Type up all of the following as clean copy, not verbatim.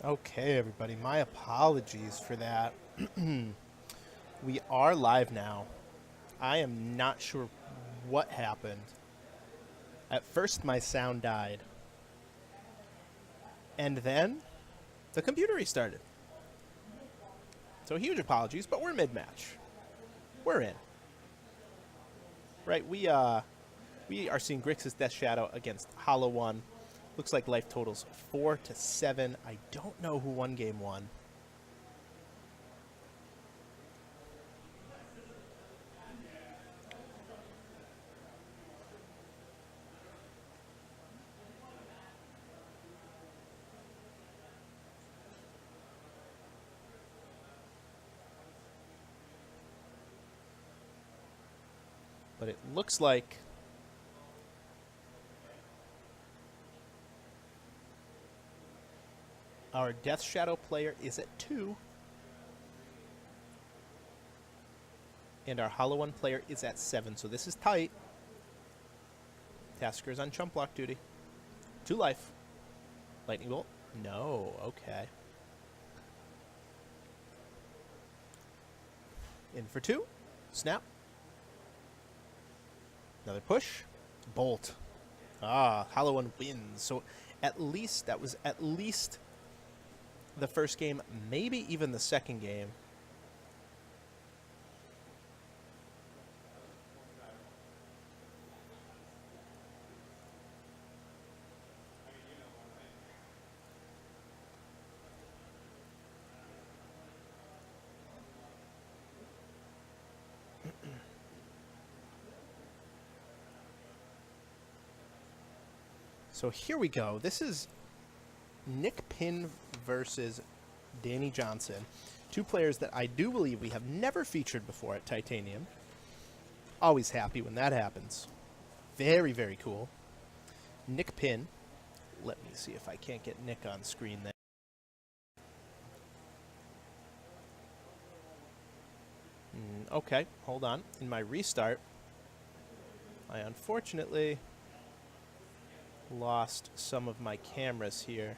Okay, everybody, my apologies for that. We are live now. I am not sure what happened. At first, my sound died, and then the computer restarted. So, huge apologies, but we're mid match. We're in. Right, we are seeing Grixis Death Shadow against Hollow One. Looks like life totals 4-7. I don't know who won game one. But it looks like our Death Shadow player is at 2. And our Hollow One player is at 7. So this is tight. Tasker's on chump block duty. 2 life. Lightning bolt? No. Okay. In for 2. Snap. Another push. Bolt. Ah, Hollow One wins. So at least, that was at least the first game, maybe even the second game. So here we go. This is Nick Pynn versus Danny Johnson. 2 players that I do believe we have never featured before at Titanium. Always happy when that happens. Very, very cool. Nick Pynn. Let me see if I can't get Nick on screen there. Okay, hold on. In my restart, I unfortunately lost some of my cameras here.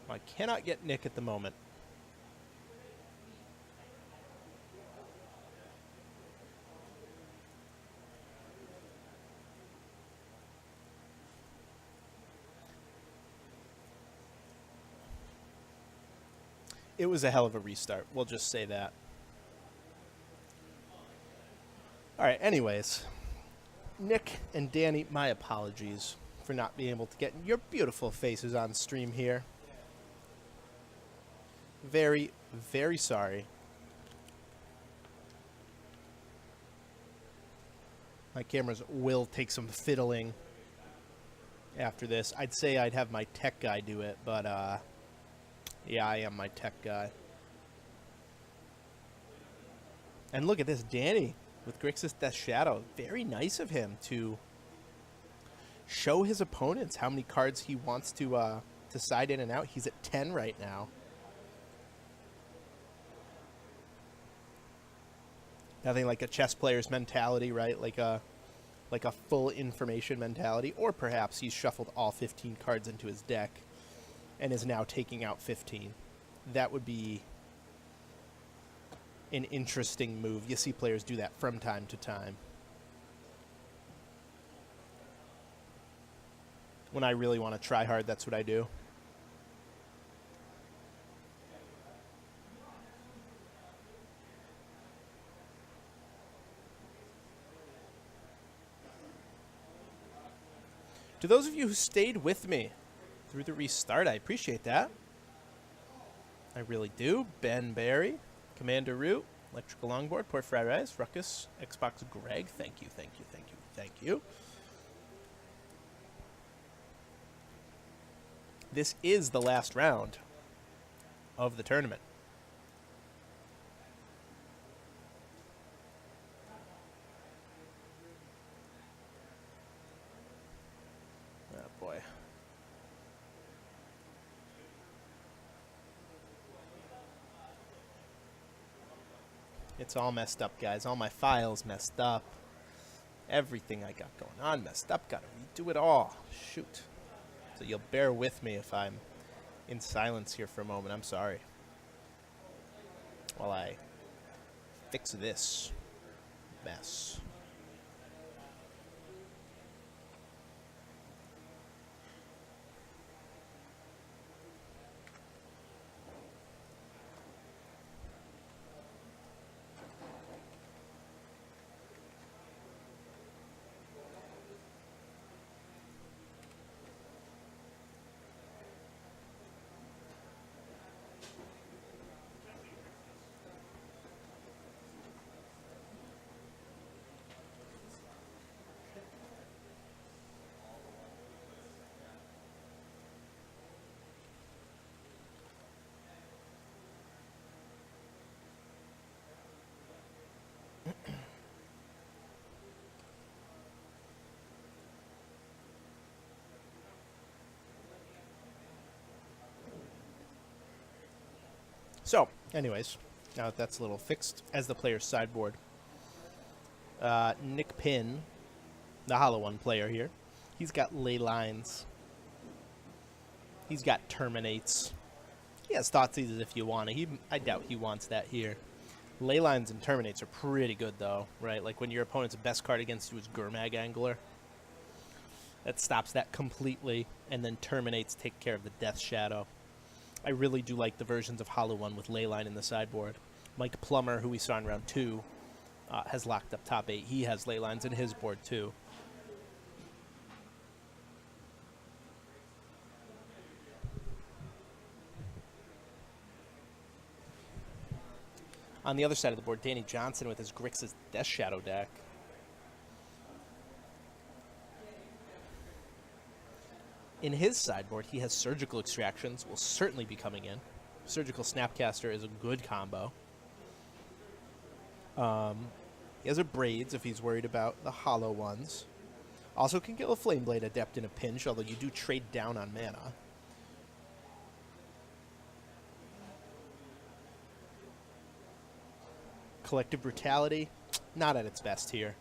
I cannot get Nick at the moment. It was a hell of a restart. We'll just say that. All right, anyways. Nick and Danny, my apologies for not being able to get your beautiful faces on stream here. Very, very sorry. My cameras will take some fiddling after this. I'd say I'd have my tech guy do it, but yeah, I am my tech guy. And look at this, Danny with Grixis Death Shadow. Very nice of him to show his opponents how many cards he wants to side in and out. He's at 10 right now. Nothing like a chess player's mentality, right? Like a full information mentality. Or perhaps he's shuffled all 15 cards into his deck and is now taking out 15. That would be an interesting move. You see players do that from time to time. When I really want to try hard, that's what I do. To those of you who stayed with me through the restart, I appreciate that. I really do. Ben Barry, Commander Root, Electrical Longboard, Port Friars, Ruckus, Xbox Greg, thank you, thank you, thank you, thank you. This is the last round of the tournament. Oh boy. It's all messed up, guys. All my files messed up. Everything I got going on messed up. Gotta redo it all. Shoot. So you'll bear with me if I'm in silence here for a moment. I'm sorry. While I fix this mess. So, anyways, now that that's a little fixed as the player's sideboard, Nick Pynn, the Hollow One player here, he's got Ley Lines. He's got Terminates. He has Thoughtseize if you want it. I doubt he wants that here. Ley Lines and Terminates are pretty good, though, right? Like when your opponent's best card against you is Gurmag Angler. That stops that completely, and then Terminates take care of the Death Shadow. I really do like the versions of Hollow One with Leyline in the sideboard. Mike Plummer, who we saw in round 2, has locked up top 8. He has Leylines in his board, too. On the other side of the board, Danny Johnson with his Grixis Death Shadow deck. In his sideboard, he has Surgical Extractions, will certainly be coming in. Surgical Snapcaster is a good combo. He has a Braids if he's worried about the Hollow Ones. Also can kill a Flameblade Adept in a pinch, although you do trade down on mana. Collective Brutality, not at its best here.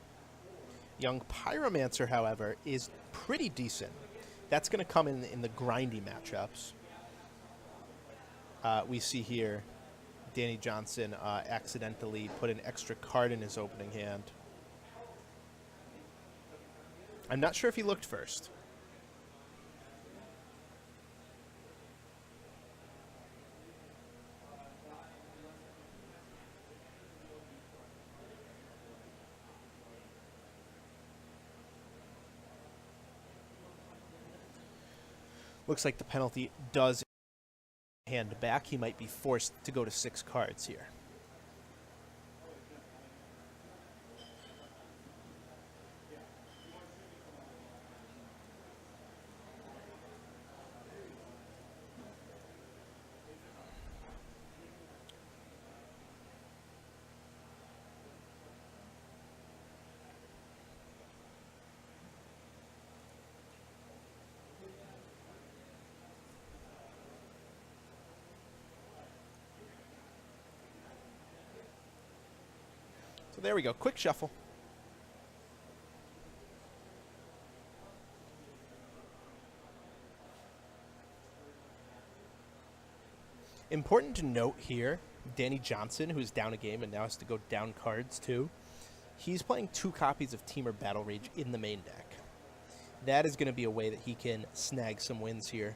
Young Pyromancer, however, is pretty decent. That's going to come in the grindy matchups. We see here Danny Johnson accidentally put an extra card in his opening hand. I'm not sure if he looked first. Looks like the penalty does hand back. He might be forced to go to 6 cards here. So there we go. Quick shuffle. Important to note here, Danny Johnson, who's down a game and now has to go down cards too, he's playing 2 copies of Temur Battle Rage in the main deck. That is going to be a way that he can snag some wins here.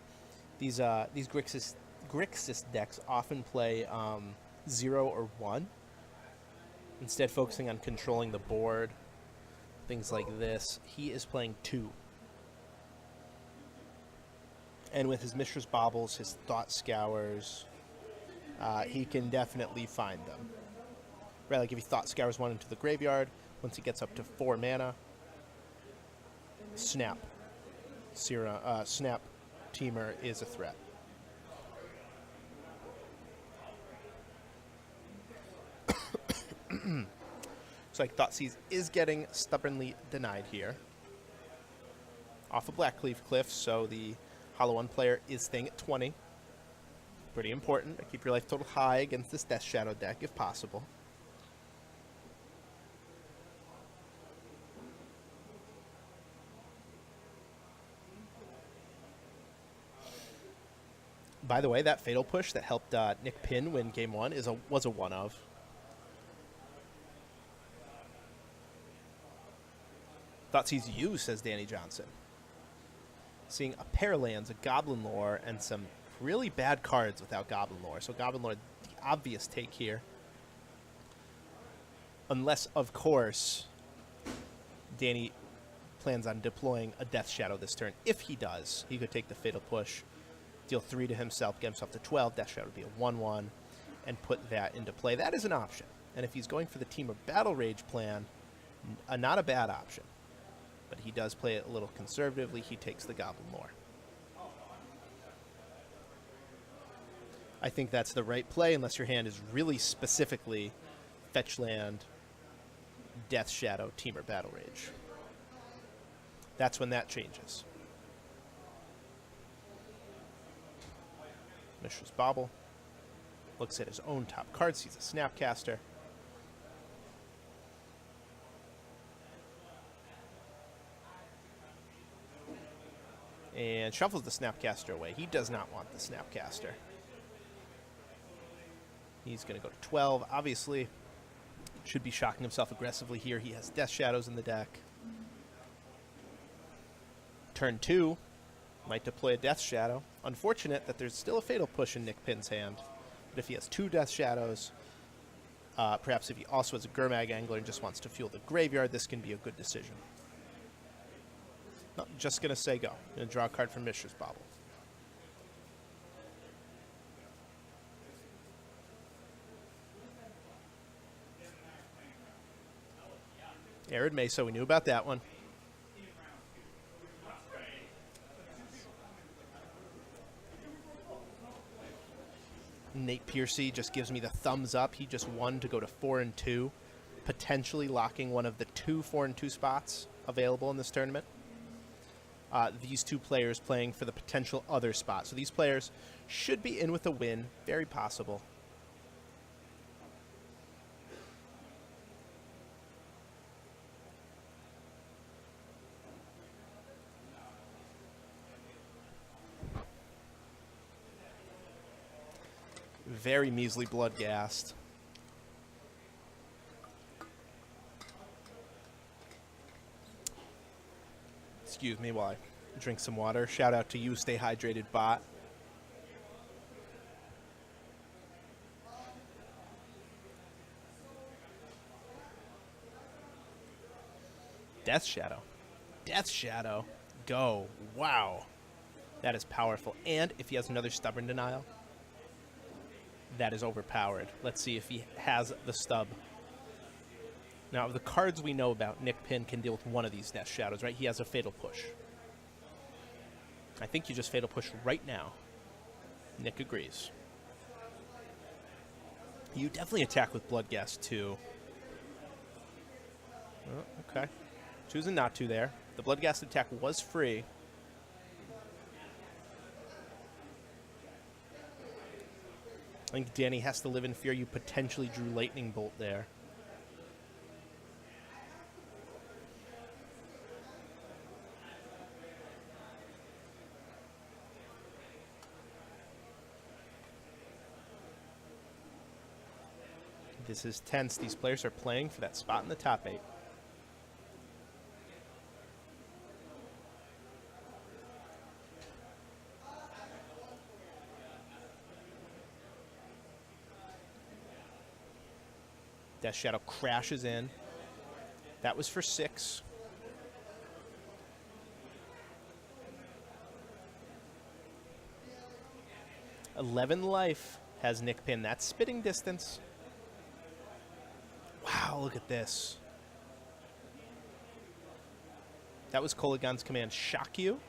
These Grixis decks often play 0 or 1. Instead, focusing on controlling the board, things like this. He is playing 2. And with his Mishra's Baubles, his Thought Scours, he can definitely find them. Right, like if he Thought Scours 1 into the graveyard, once he gets up to 4 mana, Snap Temur is a threat. So like Thoughtseize is getting stubbornly denied here. Off a Blackcleave Cliff, so the Hollow One player is staying at 20. Pretty important to keep your life total high against this Death Shadow deck if possible. By the way, that Fatal Push that helped Nick Pynn win Game 1 was a one-of. Thoughts he's used, says Danny Johnson. Seeing a pair of lands, a Goblin Lore, and some really bad cards without Goblin Lore. So Goblin Lore, the obvious take here. Unless, of course, Danny plans on deploying a Death Shadow this turn. If he does, he could take the Fatal Push, deal 3 to himself, get himself to 12. Death Shadow would be a 1-1, and put that into play. That is an option. And if he's going for the Team of Battle Rage plan, not a bad option. But he does play it a little conservatively. He takes the Goblin Lore. I think that's the right play, unless your hand is really specifically Fetch Land, Death Shadow, Team or Battle Rage. That's when that changes. Mishra's Bauble. Looks at his own top card, sees a Snapcaster. And shuffles the Snapcaster away. He does not want the Snapcaster. He's going to go to 12. Obviously, should be shocking himself aggressively here. He has Death Shadows in the deck. Turn 2, might deploy a Death Shadow. Unfortunate that there's still a Fatal Push in Nick Pinn's hand. But if he has 2 Death Shadows, perhaps if he also has a Gurmag Angler and just wants to fuel the graveyard, this can be a good decision. No, just going to say go. Going to draw a card from Mishra's Bauble. Arid Mesa, we knew about that one. Nate Piercy just gives me the thumbs up. He just won to go to 4-2, potentially locking one of the 2 4-2 spots available in this tournament. These 2 players playing for the potential other spot. So these players should be in with a win. Very possible. Very measly Bloodghast. Excuse me while I drink some water. Shout out to you, Stay Hydrated Bot. Death Shadow. Death Shadow. Go. Wow. That is powerful. And if he has another Stubborn Denial, that is overpowered. Let's see if he has the stub. Now, of the cards we know about, Nick Pynn can deal with one of these Death Shadows, right? He has a Fatal Push. I think you just Fatal Push right now. Nick agrees. You definitely attack with Bloodghast, too. Oh, okay. Choosing not to there. The Bloodghast attack was free. I think Danny has to live in fear you potentially drew Lightning Bolt there. This is tense. These players are playing for that spot in the top 8. Death Shadow crashes in. That was for 6. $11 life has Nick Pynn. That's spitting distance. Wow, look at this. That was Kolagon's command. Shock you.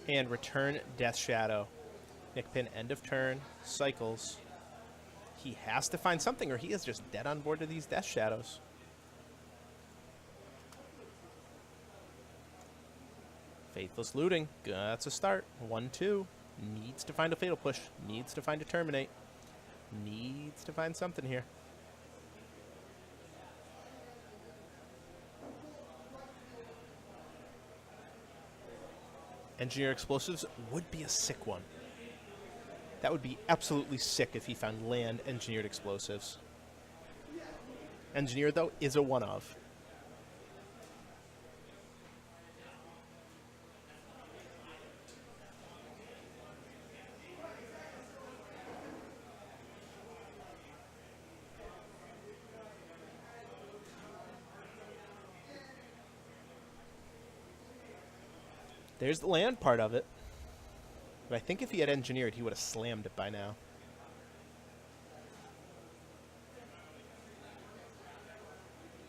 And return Death Shadow. Nick Pynn, end of turn. Cycles. He has to find something, or he is just dead on board to these Death Shadows. Faithless Looting. That's a start. 1-2. Needs to find a Fatal Push. Needs to find a Terminate. Needs to find something here. Engineer Explosives would be a sick one. That would be absolutely sick if he found land engineered explosives. Engineer, though, is a one of. There's the land part of it. But I think if he had engineered, he would have slammed it by now.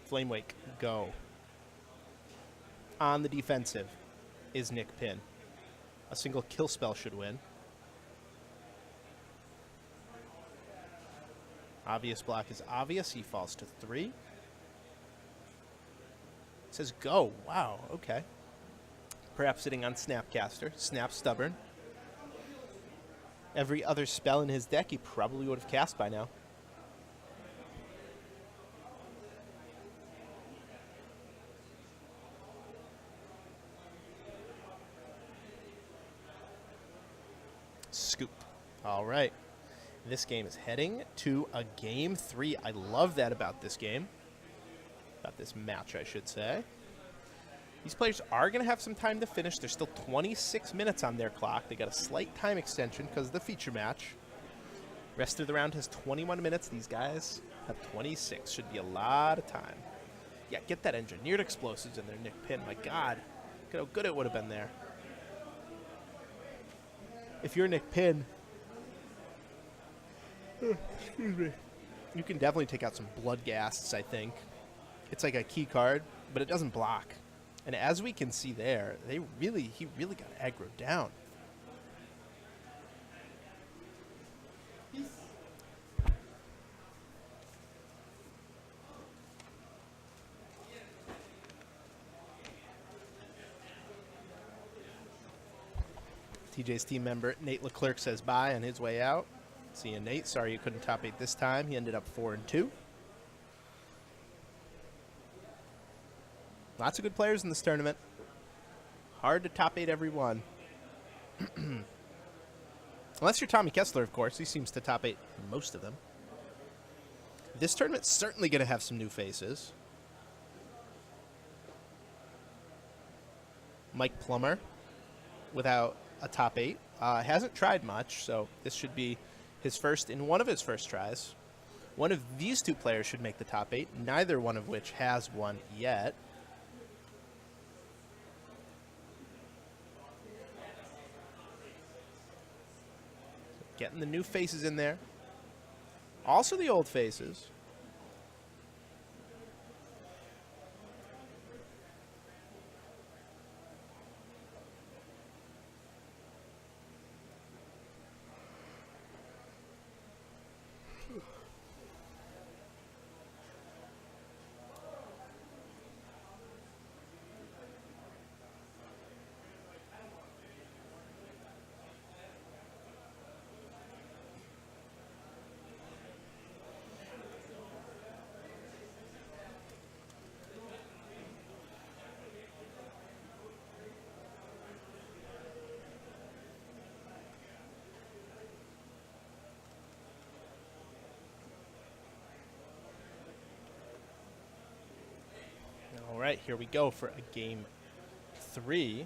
Flame Wake, go. On the defensive is Nick Pynn. A single kill spell should win. Obvious block is obvious. He falls to 3. It says go. Wow, okay. Perhaps sitting on Snapcaster. Snap Stubborn. Every other spell in his deck he probably would have cast by now. Scoop. All right. This game is heading to a game 3. I love that about this game. About this match, I should say. These players are going to have some time to finish. There's still 26 minutes on their clock. They got a slight time extension because of the feature match. Rest of the round has 21 minutes. These guys have 26. Should be a lot of time. Yeah, get that engineered explosives in there, Nick Pynn. My God. Look how good it would have been there. If you're Nick Pynn, excuse me, you can definitely take out some blood gases, I think. It's like a key card, but it doesn't block. And as we can see there, he really got aggroed down. TJ's team member Nate Leclerc says bye on his way out. See you, Nate. Sorry you couldn't top 8 this time. He ended up 4-2. Lots of good players in this tournament. Hard to top 8 every one. Unless you're Tommy Kessler, of course. He seems to top 8 most of them. This tournament's certainly going to have some new faces. Mike Plummer, without a top 8. Hasn't tried much, so this should be his first in one of his first tries. One of these two players should make the top 8, neither one of which has one yet. Getting the new faces in there. Also the old faces. All right, here we go for a game 3.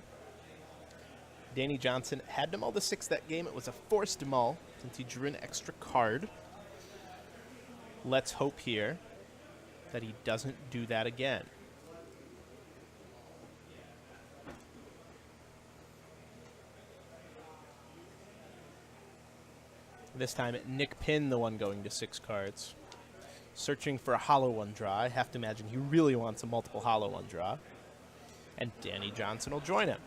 Danny Johnson had to mull the 6 that game. It was a forced mull since he drew an extra card. Let's hope here that he doesn't do that again. This time, Nick Pynn, the one going to 6 cards. Searching for a hollow one draw. I have to imagine he really wants a multiple hollow one draw. And Danny Johnson will join him.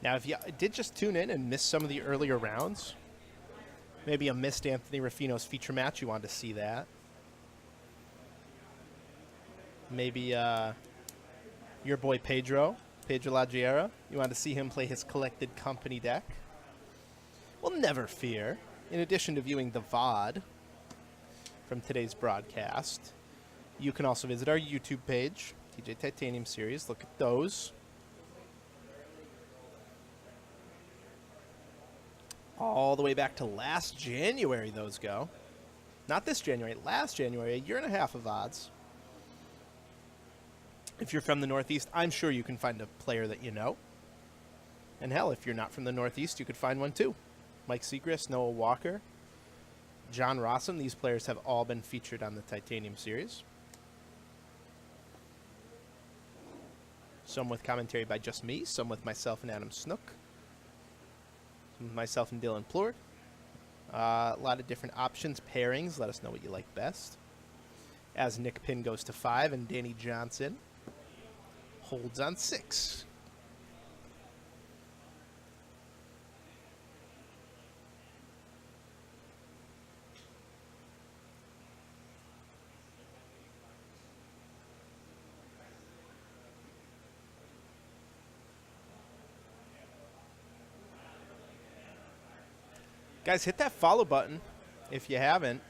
Now, if you did just tune in and miss some of the earlier rounds, maybe a missed Anthony Ruffino's feature match, you wanted to see that. Maybe your boy Pedro Lagiera, you wanted to see him play his collected company deck. Well, never fear. In addition to viewing the VOD from today's broadcast, you can also visit our YouTube page, TJ Titanium Series. Look at those. All the way back to last January, those go. Not this January, last January, a year and a half of odds. If you're from the Northeast, I'm sure you can find a player that you know. And hell, if you're not from the Northeast, you could find one too. Mike Segrist, Noah Walker, John Rossum. These players have all been featured on the Titanium Series. Some with commentary by just me, some with myself and Adam Snook. Some with myself and Dylan Plord. A lot of different options, pairings. Let us know what you like best. As Nick Pynn goes to 5 and Danny Johnson holds on 6. Guys, hit that follow button if you haven't.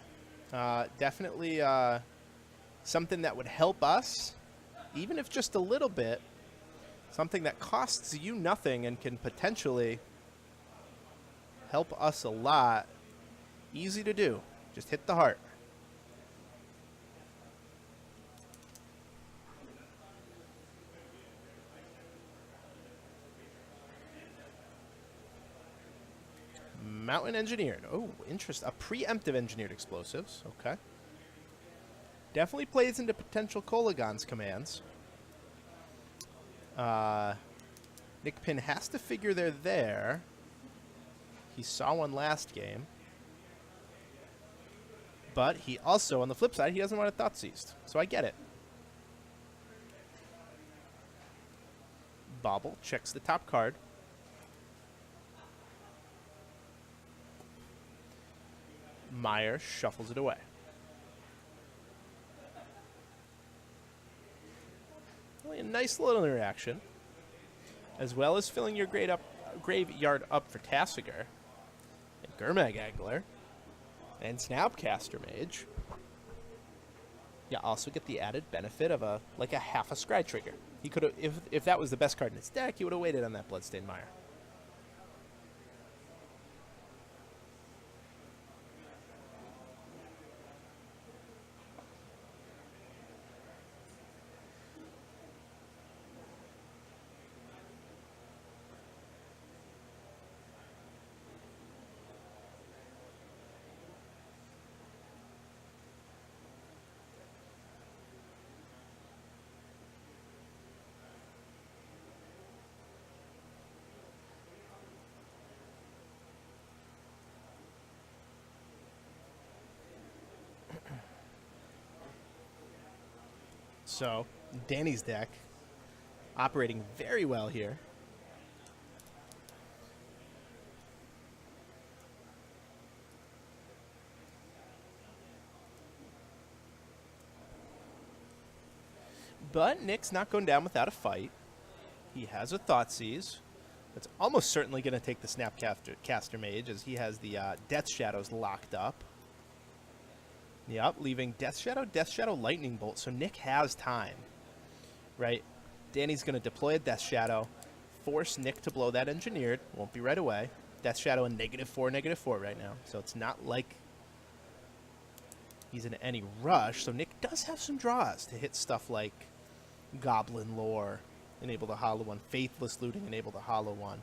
Definitely something that would help us, even if just a little bit. Something that costs you nothing and can potentially help us a lot. Easy to do. Just hit the heart. Mountain engineered. Oh, interesting. A preemptive engineered explosives. Okay. Definitely plays into potential Kolagon's commands. Nick Pynn has to figure they're there. He saw one last game. But he also, on the flip side, he doesn't want a thought seized. So I get it. Bobble checks the top card. Meyer shuffles it away. Really a nice little interaction. As well as filling your graveyard up for Tassiger, and Gurmag Angler, and Snapcaster Mage. You also get the added benefit of a half a Scry Trigger. He could have, if that was the best card in his deck, he would have waited on that Bloodstained Mire. So, Danny's deck operating very well here. But Nick's not going down without a fight. He has a Thoughtseize. That's almost certainly going to take the Snapcaster Mage, as he has the Death Shadows locked up. Yep, leaving Death Shadow, Lightning Bolt. So Nick has time, right? Danny's going to deploy a Death Shadow, force Nick to blow that Engineered. Won't be right away. Death Shadow in -4 right now. So it's not like he's in any rush. So Nick does have some draws to hit stuff like Goblin Lore, enable the hollow one. Faithless Looting, enable the hollow one.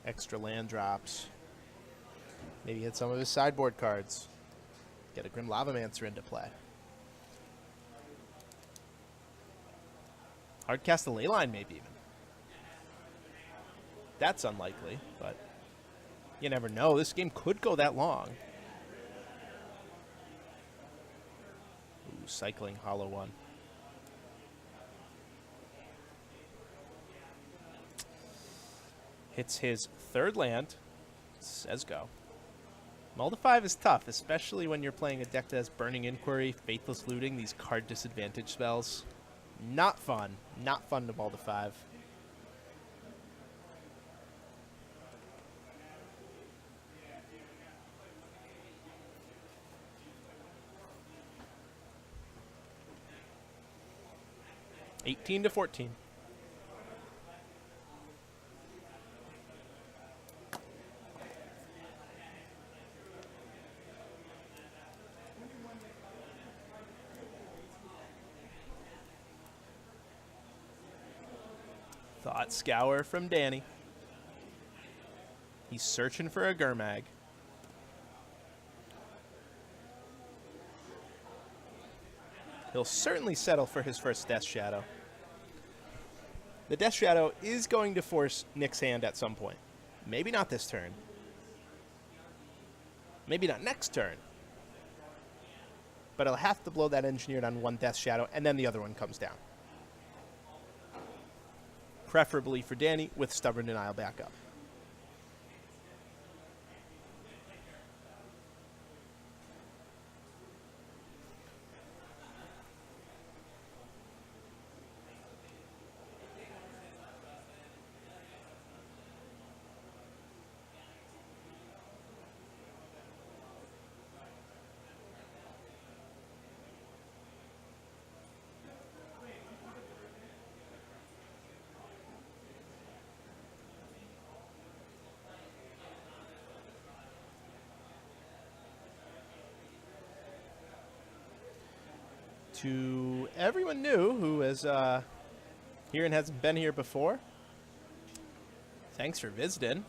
Extra land drops. Maybe hit some of his sideboard cards. Get a Grim Lavamancer into play. Hardcast the Leyline, maybe even. That's unlikely, but you never know. This game could go that long. Ooh, cycling hollow one. Hits his third land. Says go. Mull to 5 is tough, especially when you're playing a deck that has Burning Inquiry, Faithless Looting, these card disadvantage spells. Not fun. Not fun to mull to 5. $18-14. Thought Scour from Danny. He's searching for a Gurmag. He'll certainly settle for his first Death Shadow. The Death Shadow is going to force Nick's hand at some point. Maybe not this turn. Maybe not next turn. But he'll have to blow that Engineered on one Death Shadow, and then the other one comes down. Preferably for Danny with Stubborn Denial backup. To everyone new who is here and hasn't been here before, thanks for visiting.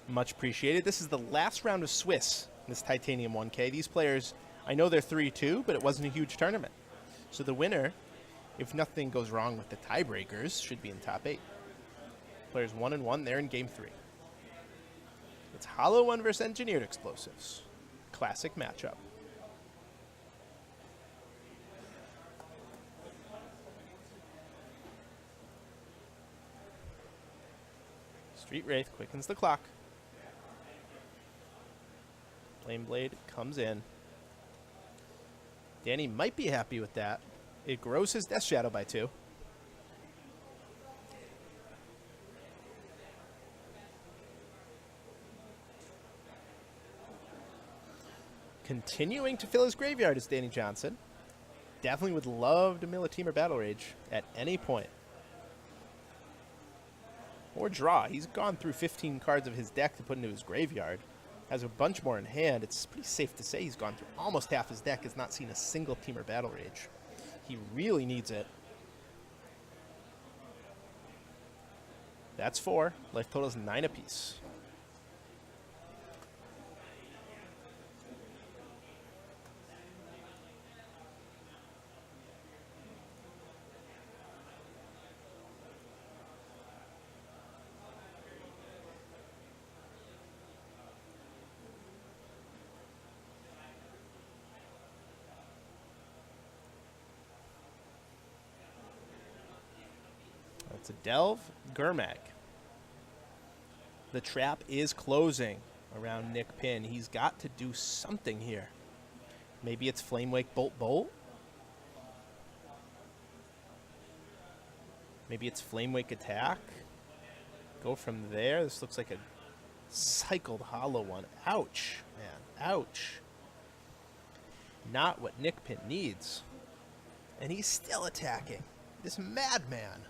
Much appreciated. This is the last round of Swiss, this Titanium 1K. These players, I know they're 3-2, but it wasn't a huge tournament. So the winner, if nothing goes wrong with the tiebreakers, should be in top 8. Players 1-1, they're in game 3. It's Hollow One versus Engineered Explosives. Classic matchup. Street Wraith quickens the clock. Flame Blade comes in. Danny might be happy with that. It grows his Death Shadow by 2. Continuing to fill his graveyard is Danny Johnson. Definitely would love to mill a Temur Battle Rage at any point. Or draw. He's gone through 15 cards of his deck to put into his graveyard. Has a bunch more in hand. It's pretty safe to say he's gone through almost half his deck. Has not seen a single Temur Battle Rage. He really needs it. That's 4. Life total is 9 apiece. It's a Delve Gurmag. The trap is closing around Nick Pynn. He's got to do something here. Maybe it's Flamewake Bolt Bolt. Maybe it's Flamewake Attack. Go from there. This looks like a cycled Hollow One. Ouch, man. Ouch. Not what Nick Pynn needs. And he's still attacking. This madman.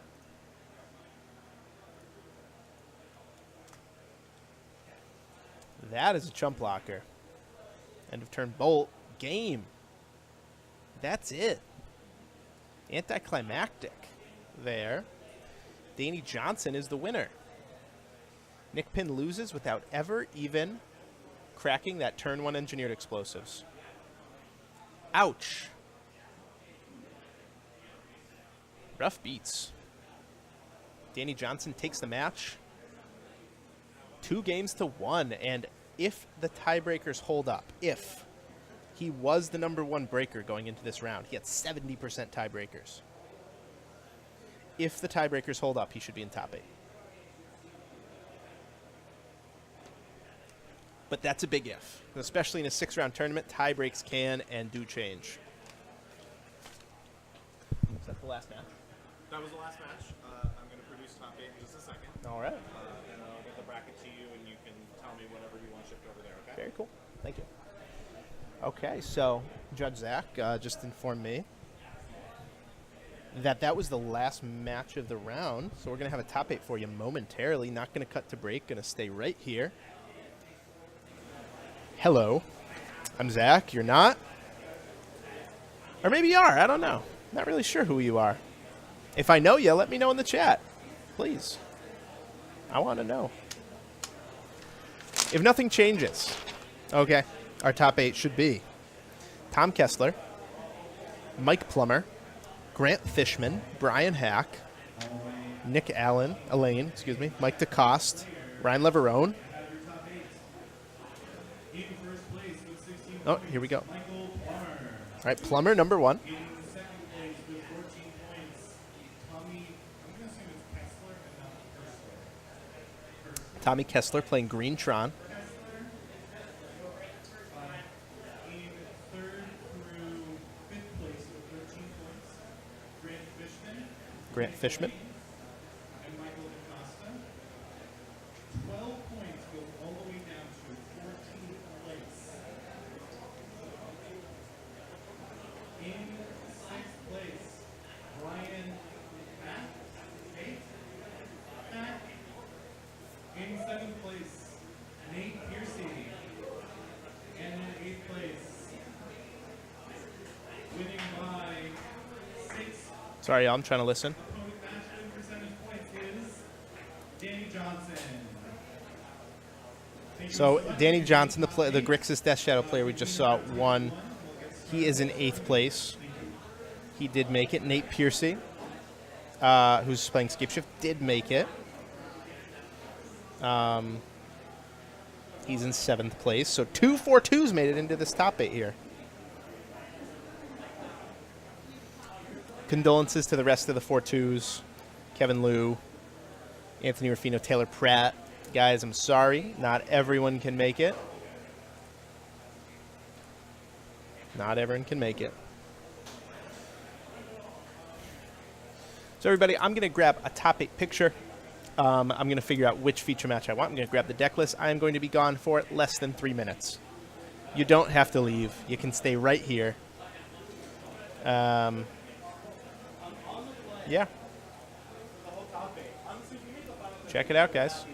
That is a chump blocker. End of turn Bolt. Game. That's it. Anticlimactic there. Danny Johnson is the winner. Nick Pynn loses without ever even cracking that turn 1 Engineered Explosives. Ouch. Rough beats. Danny Johnson takes the match. 2-1, and if the tiebreakers hold up, if he was the #1 breaker going into this round, he had 70% tiebreakers. If the tiebreakers hold up, he should be in top 8. but that's a big if. Especially in a 6-round tournament, tie breaks can and do change. Is that the last match? That was the last match. I'm going to produce top 8 in just a second. All right. And I'll get the bracket to you, and you can tell me whatever you want shipped over there, okay? Very cool. Thank you. Okay, so Judge Zach just informed me that was the last match of the round. So we're going to have a top 8 for you momentarily. Not going to cut to break. Going to stay right here. Hello. I'm Zach. You're not? Or maybe you are. I don't know. Not really sure who you are. If I know you, let me know in the chat. Please. I want to know. If nothing changes, okay, our top 8 should be Tom Kessler, Mike Plummer, Grant Fishman, Brian Hack, Nick Elaine, Mike DeCoste, Ryan Leverone. Oh, here we go. All right, Plummer, number 1. Tommy Kessler playing Green Tron. Grant Fishman. And Michael DeCosta. 12 points goes all the way down to 14th place. In 6th place, Brian Hack. In 7th place, Nate Piercy. And in 8th place, winning by 6. Sorry, I'm trying to listen. So Danny Johnson, the Grixis Death Shadow player we just saw, won. He is in 8th place. He did make it. Nate Piercy, who's playing Scapeshift, did make it. He's in 7th place. So 2 4-2s made it into this top 8 here. Condolences to the rest of the 4-2s. Kevin Liu, Anthony Ruffino, Taylor Pratt. Guys, I'm sorry. Not everyone can make it. Not everyone can make it. So everybody, I'm going to grab a top 8 picture. I'm going to figure out which feature match I want. I'm going to grab the deck list. I am going to be gone for less than 3 minutes. You don't have to leave. You can stay right here. Yeah. Check it out, guys.